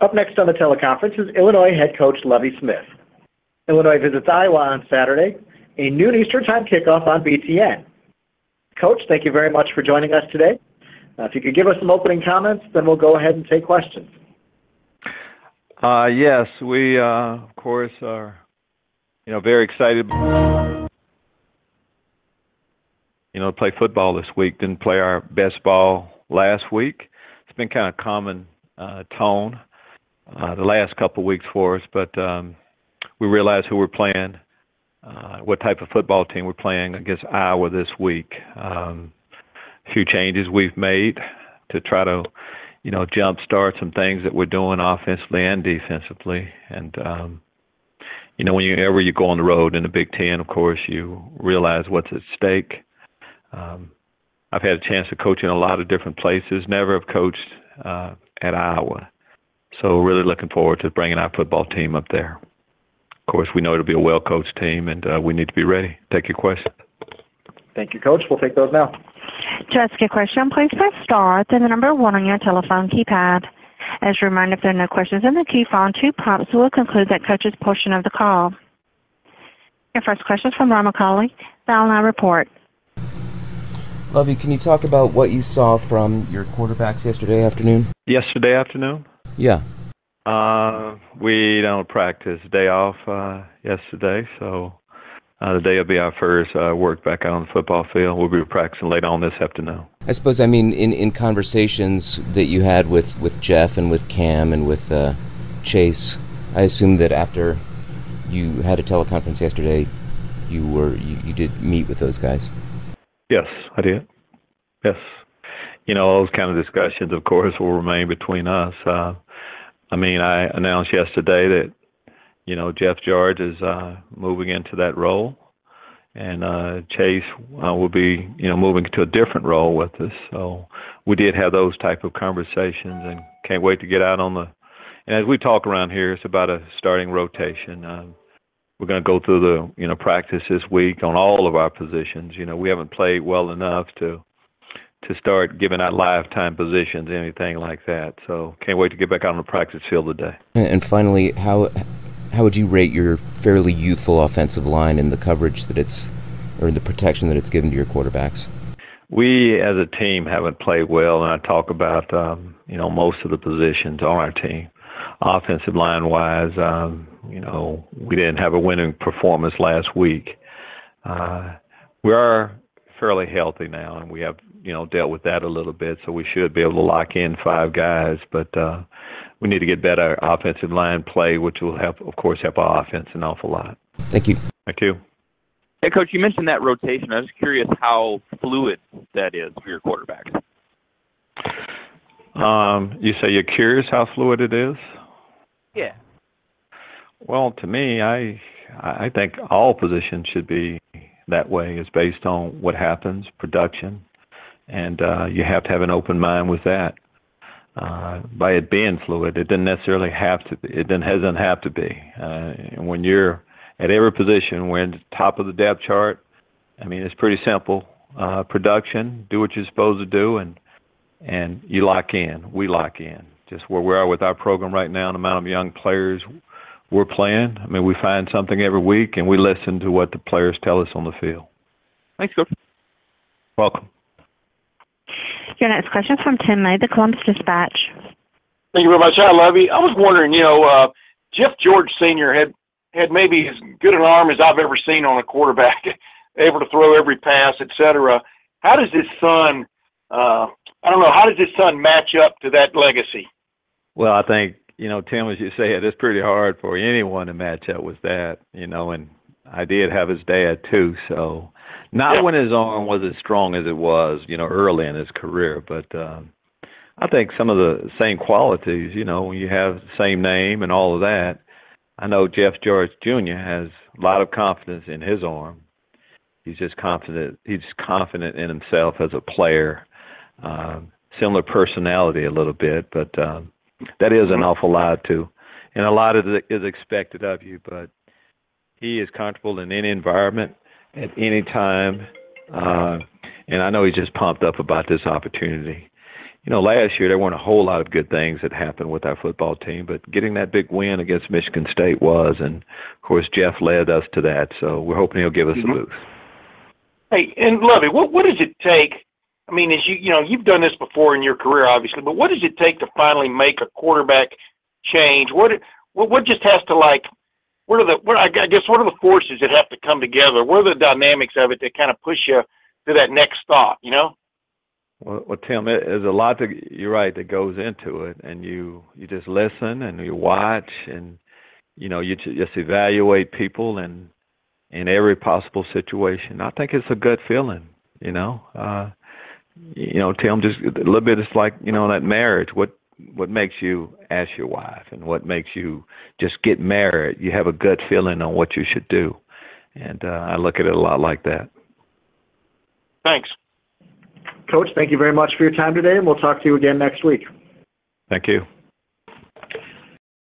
Up next on the teleconference is Illinois head coach Lovie Smith. Illinois visits Iowa on Saturday, a noon Eastern Time kickoff on BTN. Coach, thank you very much for joining us today. If you could give us some opening comments, then we'll go ahead and take questions. Yes, we, of course, are, very excited, to play football this week. Didn't play our best ball last week. It's been kind of common tone the last couple of weeks for us, but we realized who we're playing, what type of football team we're playing against Iowa this week. A few changes we've made to try to, jumpstart some things that we're doing offensively and defensively. And, whenever you go on the road in the Big Ten, of course, you realize what's at stake. I've had a chance to coach in a lot of different places, never have coached at Iowa. So really looking forward to bringing our football team up there. Of course, we know it'll be a well-coached team, and we need to be ready. Take your questions. Thank you, Coach. We'll take those now. To ask a question, please press star, then the number 1 on your telephone keypad. As a reminder, if there are no questions in the queue, following 2 prompts will conclude that coach's portion of the call. Your first question is from Ron McCauley, the Illini Report. Lovie, can you talk about what you saw from your quarterbacks yesterday afternoon? Yesterday afternoon? Yeah. We don't practice. Day off yesterday, so the day will be our first work back out on the football field. We'll be practicing later on this afternoon. I suppose, in conversations that you had with Jeff and with Cam and with Chase, I assume that after you had a teleconference yesterday, you did meet with those guys. Yes, I did. Yes. Those kind of discussions, of course, will remain between us. I announced yesterday that, Jeff George is moving into that role, and Chase will be, moving to a different role with us. So we did have those type of conversations, and can't wait to get out on and as we talk around here, it's about a starting rotation. We're going to go through the, practice this week on all of our positions. We haven't played well enough to start giving out lifetime positions, anything like that. So can't wait to get back out on the practice field today. And finally, how would you rate your fairly youthful offensive line and the coverage that or the protection that it's given to your quarterbacks? We, as a team, haven't played well, and I talk about, most of the positions on our team. Offensive line-wise, we didn't have a winning performance last week. We are fairly healthy now, and we have, dealt with that a little bit, so we should be able to lock in 5 guys. But we need to get better offensive line play, which will help our offense an awful lot. Thank you. Thank you. Hey, Coach, you mentioned that rotation. I was curious how fluid that is for your quarterbacks. You say you're curious how fluid it is? Yeah. Well, to me, I think all positions should be that way. It's based on what happens, production, and you have to have an open mind with that. By it being fluid, it doesn't necessarily have to be. It doesn't have to be. And when you're at every position, we're at the top of the depth chart. It's pretty simple. Production, do what you're supposed to do, and you lock in. We lock in. Just where we are with our program right now, the amount of young players we're playing. We find something every week, and we listen to what the players tell us on the field. Thanks, Coach. Welcome. Your next question is from Tim May, the Columbus Dispatch. Thank you very much. Hi, Lovie. I was wondering, Jeff George Sr. had maybe as good an arm as I've ever seen on a quarterback, able to throw every pass, et cetera. How does his son, how does his son match up to that legacy? Well, I think, Tim, as you say, it's pretty hard for anyone to match up with that, and I did have his dad too, so not when his arm was as strong as it was, early in his career, but I think some of the same qualities, when you have the same name and all of that. I know Jeff George Jr. has a lot of confidence in his arm. He's just confident. He's confident in himself as a player. Similar personality a little bit, but that is an awful lot too. And a lot of it is expected of you, but he is comfortable in any environment at any time. And I know he's just pumped up about this opportunity. last year there weren't a whole lot of good things that happened with our football team, but getting that big win against Michigan State was, and of course Jeff led us to that. So we're hoping he'll give us a boost. Hey, and Lovie, what does it take? I mean, as you've done this before in your career, obviously, but what does it take to finally make a quarterback change? What just has to what are the forces that have to come together? What are the dynamics of it that kind of push you to that next stop? Well, Tim, there's a lot you're right, that goes into it, and you just listen and you watch, and you just evaluate people and in every possible situation. I think it's a gut feeling, Tim, just a little bit. It's like that marriage. What makes you ask your wife, and what makes you just get married? You have a gut feeling on what you should do, and I look at it a lot like that. Thanks. Coach, thank you very much for your time today, and we'll talk to you again next week. Thank you.